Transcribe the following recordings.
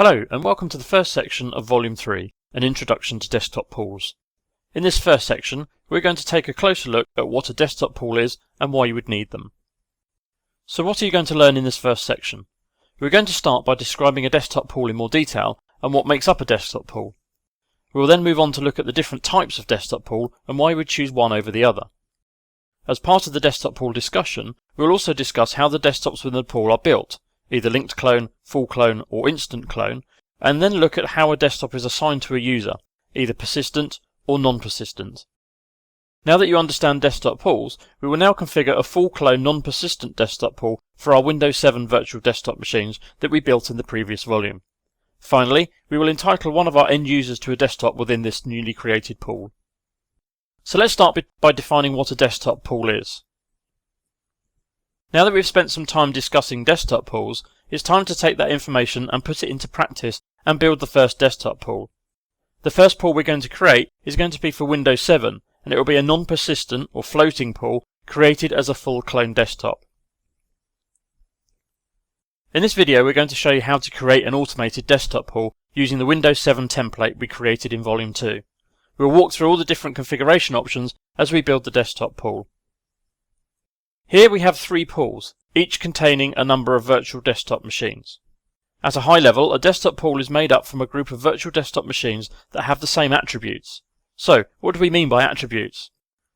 Hello and welcome to the first section of Volume 3, an introduction to desktop pools. In this first section, we're going to take a closer look at what a desktop pool is and why you would need them. So what are you going to learn in this first section? We're going to start by describing a desktop pool in more detail and what makes up a desktop pool. We will then move on to look at the different types of desktop pool and why you would choose one over the other. As part of the desktop pool discussion, we will also discuss how the desktops within the pool are built, either linked clone, full clone or instant clone, and then look at how a desktop is assigned to a user, either persistent or non-persistent. Now that you understand desktop pools, we will now configure a full clone non-persistent desktop pool for our Windows 7 virtual desktop machines that we built in the previous volume. Finally, we will entitle one of our end users to a desktop within this newly created pool. So let's start by defining what a desktop pool is. Now that we've spent some time discussing desktop pools, it's time to take that information and put it into practice and build the first desktop pool. The first pool we're going to create is going to be for Windows 7, and it will be a non-persistent or floating pool created as a full clone desktop. In this video we're going to show you how to create an automated desktop pool using the Windows 7 template we created in Volume 2. We'll walk through all the different configuration options as we build the desktop pool. Here we have 3 pools, each containing a number of virtual desktop machines. At a high level, a desktop pool is made up from a group of virtual desktop machines that have the same attributes. So, what do we mean by attributes?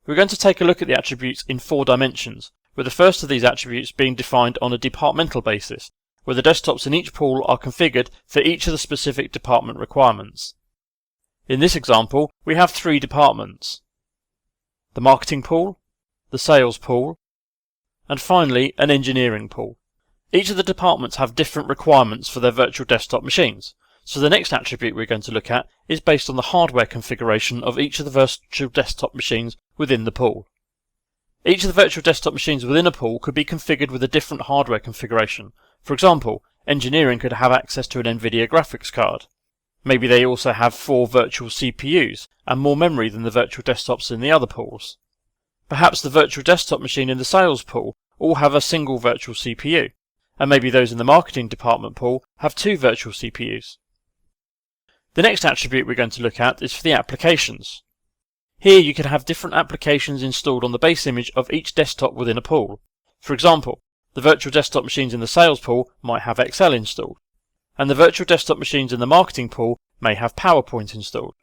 We're going to take a look at the attributes in 4 dimensions, with the first of these attributes being defined on a departmental basis, where the desktops in each pool are configured for each of the specific department requirements. In this example, we have 3 departments: the marketing pool, the sales pool, and finally an engineering pool. Each of the departments have different requirements for their virtual desktop machines, so the next attribute we're going to look at is based on the hardware configuration of each of the virtual desktop machines within the pool. Each of the virtual desktop machines within a pool could be configured with a different hardware configuration. For example, engineering could have access to an NVIDIA graphics card. Maybe they also have 4 virtual CPUs and more memory than the virtual desktops in the other pools. Perhaps the virtual desktop machine in the sales pool all have a single virtual CPU, and maybe those in the marketing department pool have 2 virtual CPUs. The next attribute we're going to look at is for the applications. Here you can have different applications installed on the base image of each desktop within a pool. For example, the virtual desktop machines in the sales pool might have Excel installed, and the virtual desktop machines in the marketing pool may have PowerPoint installed.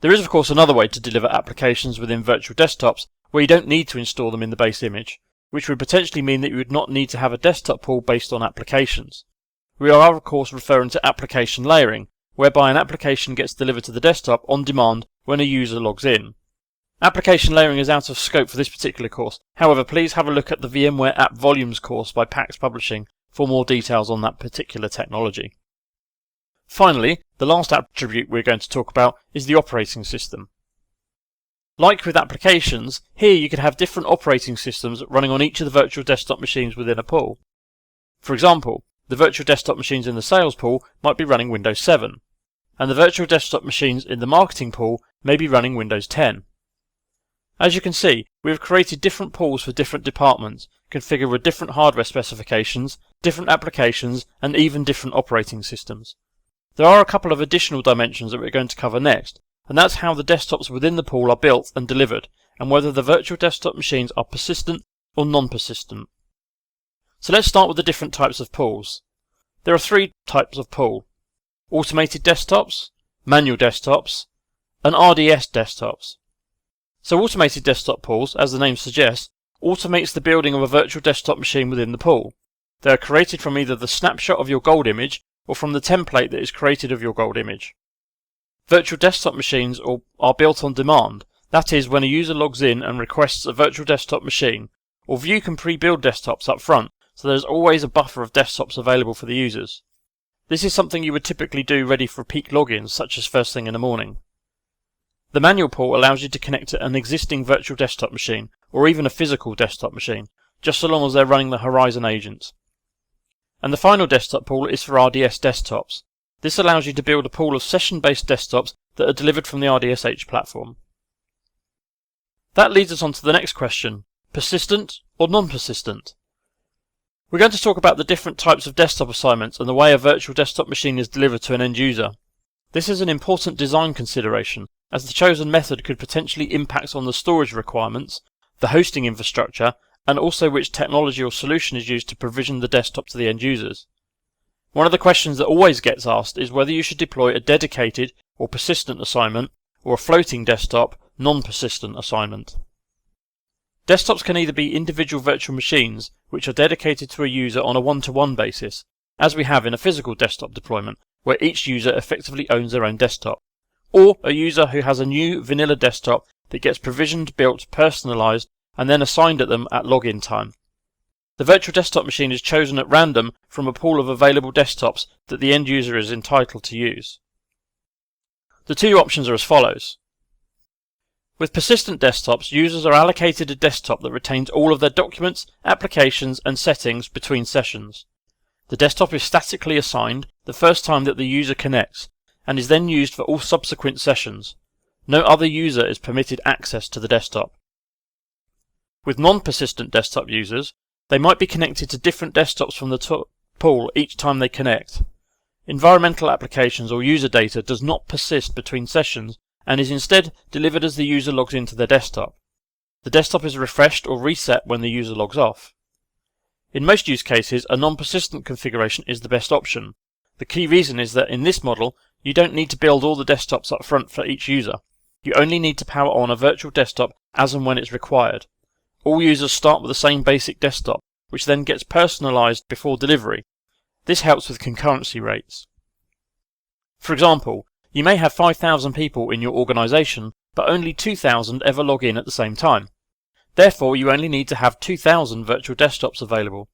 There is of course another way to deliver applications within virtual desktops where you don't need to install them in the base image, which would potentially mean that you would not need to have a desktop pool based on applications. We are of course referring to application layering, whereby an application gets delivered to the desktop on demand when a user logs in. Application layering is out of scope for this particular course, however please have a look at the VMware App Volumes course by PAX Publishing for more details on that particular technology. Finally, the last attribute we're going to talk about is the operating system. Like with applications, here you could have different operating systems running on each of the virtual desktop machines within a pool. For example, the virtual desktop machines in the sales pool might be running Windows 7, and the virtual desktop machines in the marketing pool may be running Windows 10. As you can see, we have created different pools for different departments, configured with different hardware specifications, different applications, and even different operating systems. There are a couple of additional dimensions that we're going to cover next, and that's how the desktops within the pool are built and delivered, and whether the virtual desktop machines are persistent or non-persistent. So let's start with the different types of pools. There are 3 types of pool: automated desktops, manual desktops, and RDS desktops. So automated desktop pools, as the name suggests, automates the building of a virtual desktop machine within the pool. They are created from either the snapshot of your gold image or from the template that is created of your gold image. Virtual desktop machines are built on demand, that is, when a user logs in and requests a virtual desktop machine, or View can pre-build desktops up front, so there's always a buffer of desktops available for the users. This is something you would typically do ready for peak logins, such as first thing in the morning. The manual pool allows you to connect to an existing virtual desktop machine, or even a physical desktop machine, just so long as they're running the Horizon agent. And the final desktop pool is for RDS desktops. This allows you to build a pool of session-based desktops that are delivered from the RDSH platform. That leads us on to the next question: persistent or non-persistent? We're going to talk about the different types of desktop assignments and the way a virtual desktop machine is delivered to an end user. This is an important design consideration, as the chosen method could potentially impact on the storage requirements, the hosting infrastructure, and also which technology or solution is used to provision the desktop to the end users. One of the questions that always gets asked is whether you should deploy a dedicated or persistent assignment or a floating desktop non-persistent assignment. Desktops can either be individual virtual machines which are dedicated to a user on a one-to-one basis, as we have in a physical desktop deployment where each user effectively owns their own desktop, or a user who has a new vanilla desktop that gets provisioned, built, personalized, and then assigned at them at login time. The virtual desktop machine is chosen at random from a pool of available desktops that the end user is entitled to use. The two options are as follows. With persistent desktops, users are allocated a desktop that retains all of their documents, applications, and settings between sessions. The desktop is statically assigned the first time that the user connects, and is then used for all subsequent sessions. No other user is permitted access to the desktop. With non-persistent desktop users, they might be connected to different desktops from the pool each time they connect. Environmental applications or user data does not persist between sessions and is instead delivered as the user logs into their desktop. The desktop is refreshed or reset when the user logs off. In most use cases, a non-persistent configuration is the best option. The key reason is that in this model, you don't need to build all the desktops up front for each user. You only need to power on a virtual desktop as and when it's required. All users start with the same basic desktop, which then gets personalized before delivery. This helps with concurrency rates. For example, you may have 5,000 people in your organization, but only 2,000 ever log in at the same time. Therefore, you only need to have 2,000 virtual desktops available.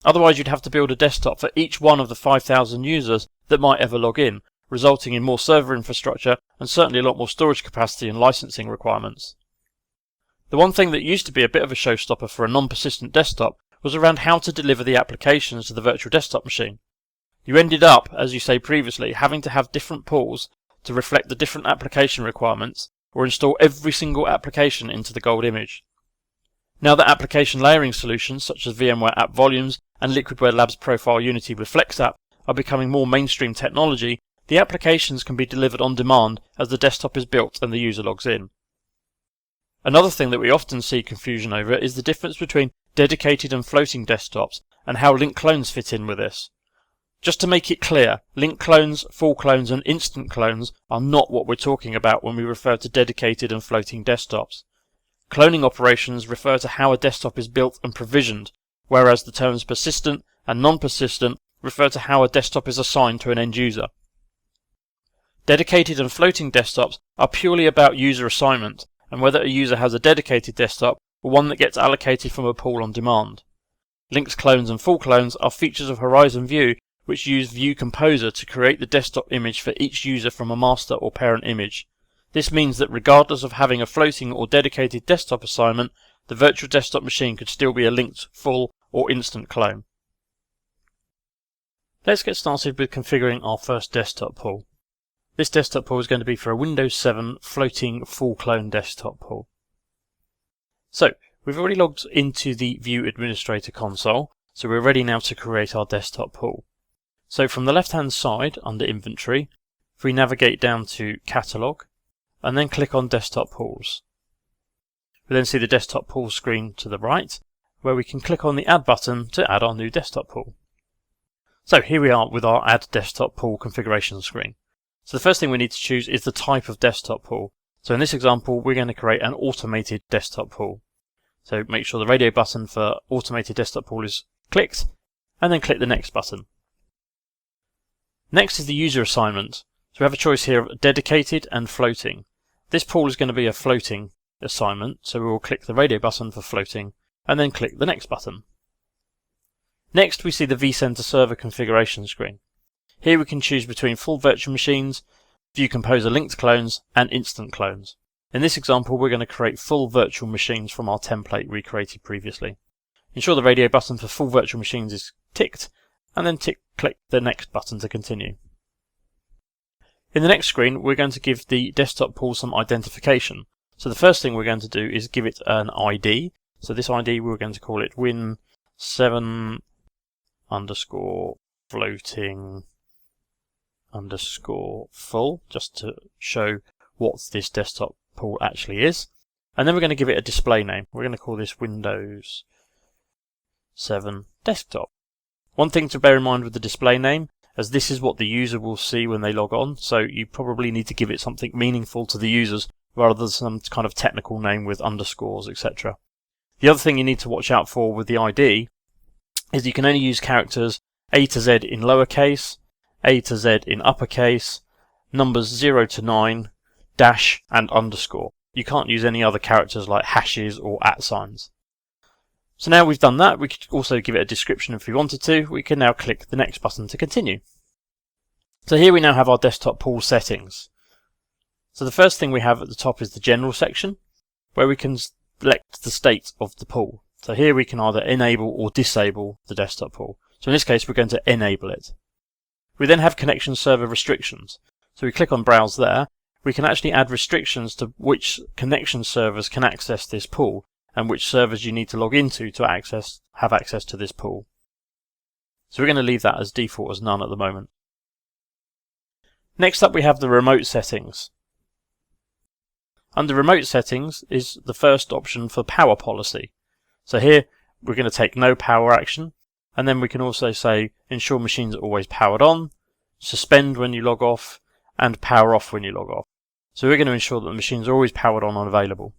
Otherwise, you'd have to build a desktop for each one of the 5,000 users that might ever log in, resulting in more server infrastructure and certainly a lot more storage capacity and licensing requirements. The one thing that used to be a bit of a showstopper for a non-persistent desktop was around how to deliver the applications to the virtual desktop machine. You ended up, as you say previously, having to have different pools to reflect the different application requirements, or install every single application into the gold image. Now that application layering solutions such as VMware App Volumes and Liquidware Labs Profile Unity with FlexApp are becoming more mainstream technology, the applications can be delivered on demand as the desktop is built and the user logs in. Another thing that we often see confusion over is the difference between dedicated and floating desktops and how link clones fit in with this. Just to make it clear, link clones, full clones and instant clones are not what we're talking about when we refer to dedicated and floating desktops. Cloning operations refer to how a desktop is built and provisioned, whereas the terms persistent and non-persistent refer to how a desktop is assigned to an end user. Dedicated and floating desktops are purely about user assignment and whether a user has a dedicated desktop or one that gets allocated from a pool on demand. Linked clones and full clones are features of Horizon View which use View Composer to create the desktop image for each user from a master or parent image. This means that regardless of having a floating or dedicated desktop assignment, the virtual desktop machine could still be a linked, full, or instant clone. Let's get started with configuring our first desktop pool. This desktop pool is going to be for a Windows 7 floating full clone desktop pool. So, we've already logged into the View Administrator console, so we're ready now to create our desktop pool. So from the left hand side under Inventory, if we navigate down to Catalog and then click on Desktop Pools. We then see the desktop pool screen to the right where we can click on the Add button to add our new desktop pool. So here we are with our Add Desktop Pool configuration screen. So the first thing we need to choose is the type of desktop pool. So in this example we're going to create an automated desktop pool. So make sure the radio button for automated desktop pool is clicked and then click the Next button. Next is the user assignment. So we have a choice here of dedicated and floating. This pool is going to be a floating assignment, so we will click the radio button for floating and then click the Next button. Next we see the vCenter server configuration screen. Here we can choose between full virtual machines, View Composer linked clones and instant clones. In this example we're going to create full virtual machines from our template we created previously. Ensure the radio button for full virtual machines is ticked and then click the Next button to continue. In the next screen we're going to give the desktop pool some identification. So the first thing we're going to do is give it an ID. So this ID we're going to call it Win7 underscore floating underscore full, just to show what this desktop pool actually is. And then we're going to give it a display name. We're going to call this Windows 7 Desktop. One thing to bear in mind with the display name, as this is what the user will see when they log on, so you probably need to give it something meaningful to the users rather than some kind of technical name with underscores, etc. The other thing you need to watch out for with the ID is you can only use characters A to Z in lowercase, A to Z in uppercase, numbers 0 to 9, dash and underscore. You can't use any other characters like hashes or @ signs. So now we've done that, we could also give it a description if we wanted to. We can now click the next button to continue. So here we now have our desktop pool settings. So the first thing we have at the top is the general section, where we can select the state of the pool. So here we can either enable or disable the desktop pool. So in this case we're going to enable it. We then have connection server restrictions. So we click on browse there. We can actually add restrictions to which connection servers can access this pool and which servers you need to log into to have access to this pool. So we're going to leave that as default as none at the moment. Next up we have the remote settings. Under remote settings is the first option for power policy. So here we're going to take no power action, and then we can also say ensure machines are always powered on, suspend when you log off, and power off when you log off. So we're going to ensure that the machines are always powered on and available.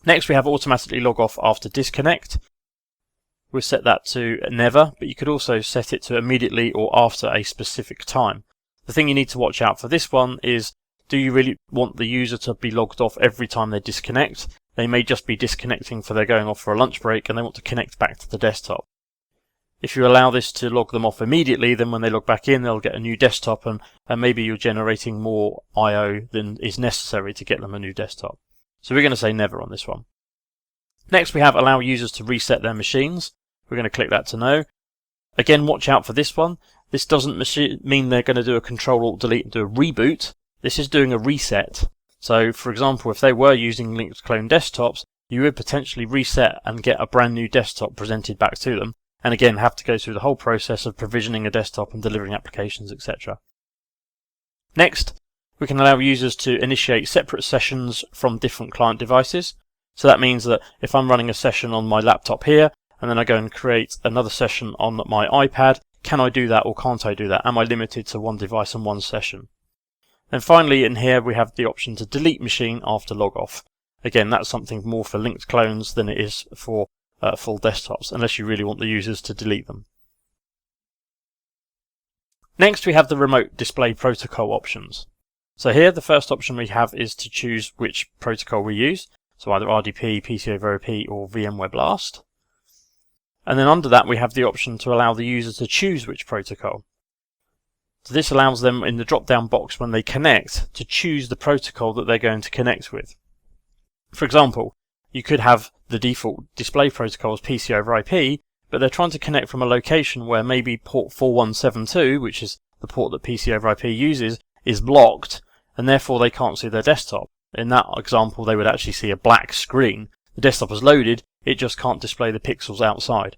Next we have automatically log off after disconnect. We'll set that to never, but you could also set it to immediately or after a specific time. The thing you need to watch out for this one is, do you really want the user to be logged off every time they disconnect? They may just be disconnecting for they're going off for a lunch break and they want to connect back to the desktop. If you allow this to log them off immediately, then when they log back in they'll get a new desktop and maybe you're generating more I/O than is necessary to get them a new desktop. So we're going to say never on this one. Next we have allow users to reset their machines. We're going to click that to no. Again, watch out for this one. This doesn't mean they're going to do a Control-Alt-Delete and do a reboot. This is doing a reset. So for example, if they were using linked clone desktops, you would potentially reset and get a brand new desktop presented back to them. And again, have to go through the whole process of provisioning a desktop and delivering applications, etc. Next, we can allow users to initiate separate sessions from different client devices. So that means that if I'm running a session on my laptop here, and then I go and create another session on my iPad, can I do that or can't I do that? Am I limited to one device and one session? And finally in here we have the option to delete machine after log off. Again, that's something more for linked clones than it is for full desktops, unless you really want the users to delete them. Next we have the remote display protocol options. So here the first option we have is to choose which protocol we use, so either RDP, PCI over IP or VMware Blast. And then under that we have the option to allow the user to choose which protocol. So this allows them in the drop down box when they connect to choose the protocol that they're going to connect with. For example, you could have the default display protocol as PCI over IP, but they're trying to connect from a location where maybe port 4172, which is the port that PCI over IP uses, is blocked, and therefore they can't see their desktop. In that example, they would actually see a black screen. The desktop is loaded, it just can't display the pixels outside.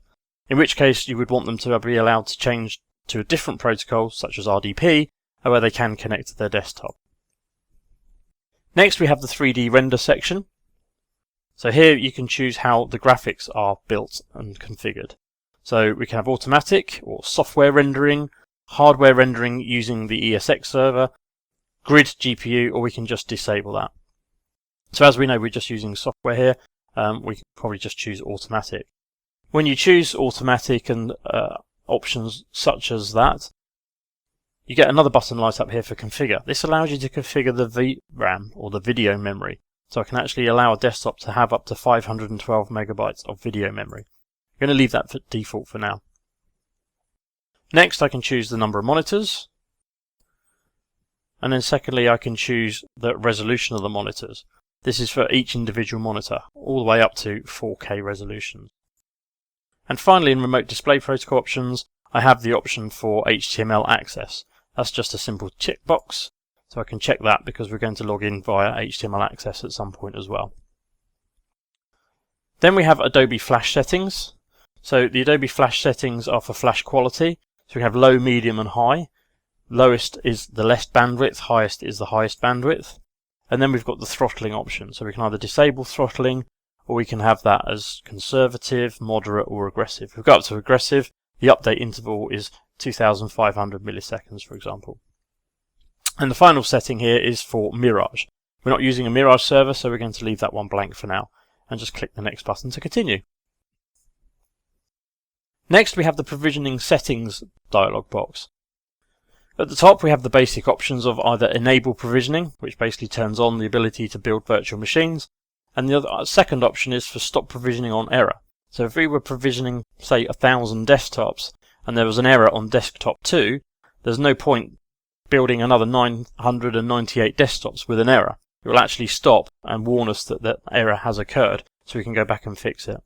In which case, you would want them to be allowed to change to a different protocol, such as RDP, where they can connect to their desktop. Next, we have the 3D render section. So here you can choose how the graphics are built and configured. So we can have automatic or software rendering, hardware rendering using the ESX server, grid GPU, or we can just disable that. So as we know, we're just using software here. We can probably just choose automatic. When you choose automatic and options such as that, you get another button light up here for configure. This allows you to configure the VRAM or the video memory. So I can actually allow a desktop to have up to 512 megabytes of video memory. I'm going to leave that for default for now. Next, I can choose the number of monitors. And then secondly, I can choose the resolution of the monitors. This is for each individual monitor, all the way up to 4K resolution. And finally, in remote display protocol options, I have the option for HTML access. That's just a simple checkbox. So I can check that because we're going to log in via HTML access at some point as well. Then we have Adobe Flash settings. So the Adobe Flash settings are for flash quality. So we have low, medium and high. Lowest is the less bandwidth, highest is the highest bandwidth. And then we've got the throttling option. So we can either disable throttling, or we can have that as conservative, moderate or aggressive. If we go up to aggressive, the update interval is 2500 milliseconds, for example. And the final setting here is for Mirage. We're not using a Mirage server, so we're going to leave that one blank for now, and just click the next button to continue. Next, we have the provisioning settings dialog box. At the top, we have the basic options of either enable provisioning, which basically turns on the ability to build virtual machines, and the second option is for stop provisioning on error. So if we were provisioning, say, 1,000 desktops, and there was an error on desktop 2, there's no point building another 998 desktops with an error. It will actually stop and warn us that that error has occurred, so we can go back and fix it.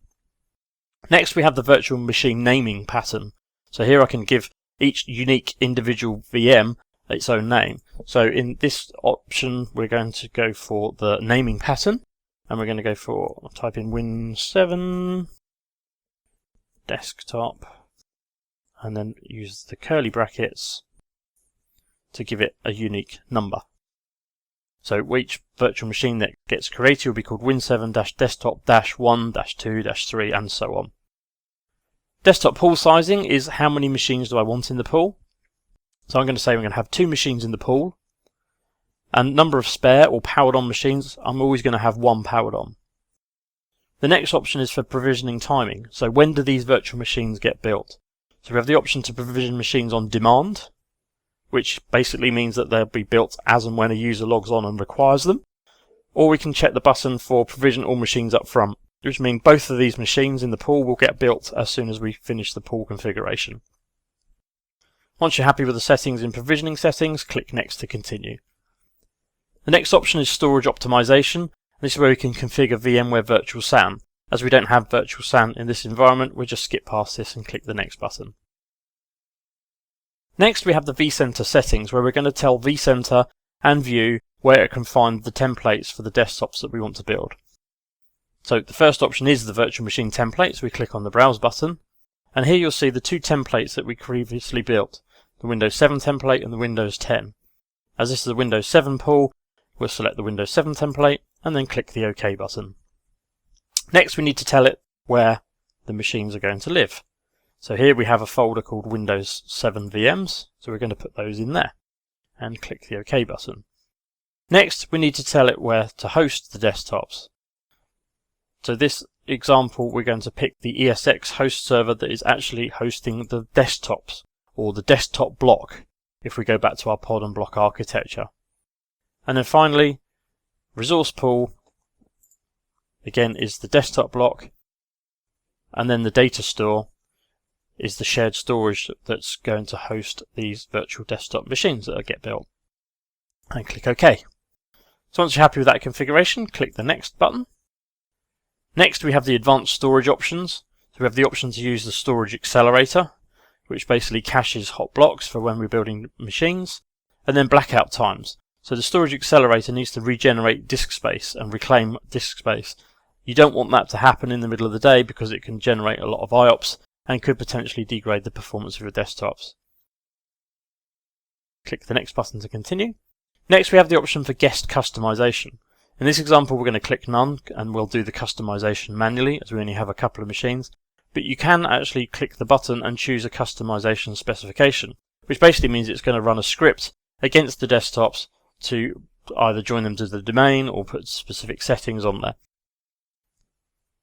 Next, we have the virtual machine naming pattern. So here I can give each unique individual VM its own name. So in this option, we're going to go for the naming pattern, and we're going to go for, type in Win7 desktop, and then use the curly brackets to give it a unique number. So each virtual machine that gets created will be called Win7-desktop-1-2-3 and so on. Desktop pool sizing is how many machines do I want in the pool. So I'm going to say we're going to have 2 machines in the pool, and number of spare or powered on machines, I'm always going to have 1 powered on. The next option is for provisioning timing. So when do these virtual machines get built? So we have the option to provision machines on demand, which basically means that they'll be built as and when a user logs on and requires them. Or we can check the button for provision all machines up front, which means both of these machines in the pool will get built as soon as we finish the pool configuration. Once you're happy with the settings in provisioning settings, click Next to continue. The next option is storage optimization. This is where we can configure VMware Virtual SAN. As we don't have Virtual SAN in this environment, we'll just skip past this and click the next button. Next, we have the vCenter settings, where we're going to tell vCenter and View where it can find the templates for the desktops that we want to build. So the first option is the virtual machine template, so we click on the Browse button, and here you'll see the 2 templates that we previously built, the Windows 7 template and the Windows 10. As this is a Windows 7 pool, we'll select the Windows 7 template and then click the OK button. Next, we need to tell it where the machines are going to live. So here we have a folder called Windows 7 VMs, so we're going to put those in there and click the OK button. Next, we need to tell it where to host the desktops. So this example, we're going to pick the ESX host server that is actually hosting the desktops, or the desktop block, if we go back to our pod and block architecture. And then finally, resource pool, again, is the desktop block, and then the data store is the shared storage that's going to host these virtual desktop machines that get built. And click OK. So once you're happy with that configuration, click the Next button. Next, we have the advanced storage options. So we have the option to use the storage accelerator, which basically caches hot blocks for when we're building machines, and then blackout times. So the storage accelerator needs to regenerate disk space and reclaim disk space. You don't want that to happen in the middle of the day because it can generate a lot of IOPS and could potentially degrade the performance of your desktops. Click the Next button to continue. Next, we have the option for guest customization. In this example, we're going to click None, and we'll do the customization manually, as we only have a couple of machines. But you can actually click the button and choose a customization specification, which basically means it's going to run a script against the desktops to either join them to the domain or put specific settings on there.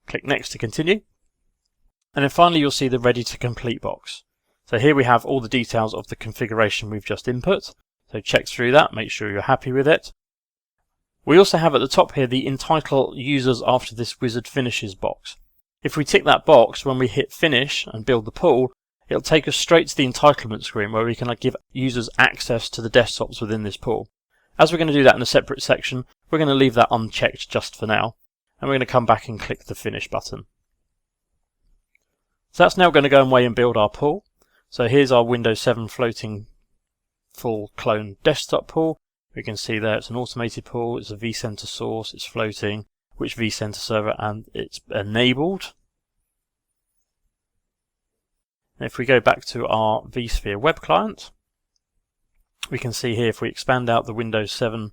Click Next to continue. And then finally, you'll see the Ready to Complete box. So here we have all the details of the configuration we've just input. So check through that, make sure you're happy with it. We also have at the top here the Entitle Users After This Wizard Finishes box. If we tick that box, when we hit Finish and build the pool, it'll take us straight to the entitlement screen where we can give users access to the desktops within this pool. As we're going to do that in a separate section, we're going to leave that unchecked just for now, and we're going to come back and click the Finish button. So that's now going to go away and build our pool. So here's our Windows 7 floating full clone desktop pool. We can see there it's an automated pool, it's a vCenter source, it's floating, which vCenter server, and it's enabled. And if we go back to our vSphere web client, we can see here if we expand out the Windows 7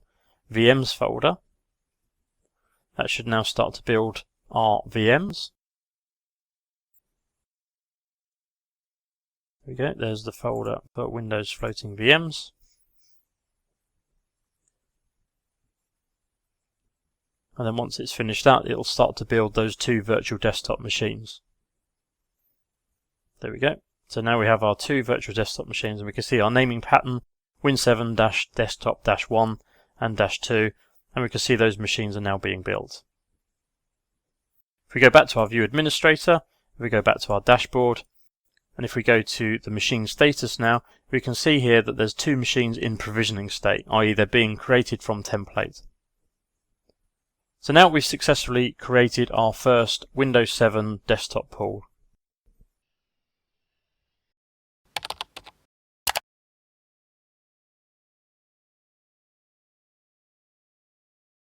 VMs folder, that should now start to build our VMs. There we go, there's the folder for Windows floating VMs. And then once it's finished that, it'll start to build those 2 virtual desktop machines. There we go. So now we have our 2 virtual desktop machines, and we can see our naming pattern, Win7-desktop-1 and -2, and we can see those machines are now being built. If we go back to our view administrator, if we go back to our dashboard, and if we go to the machine status now, we can see here that there's 2 machines in provisioning state, i.e. they're being created from template. So now we've successfully created our first Windows 7 desktop pool.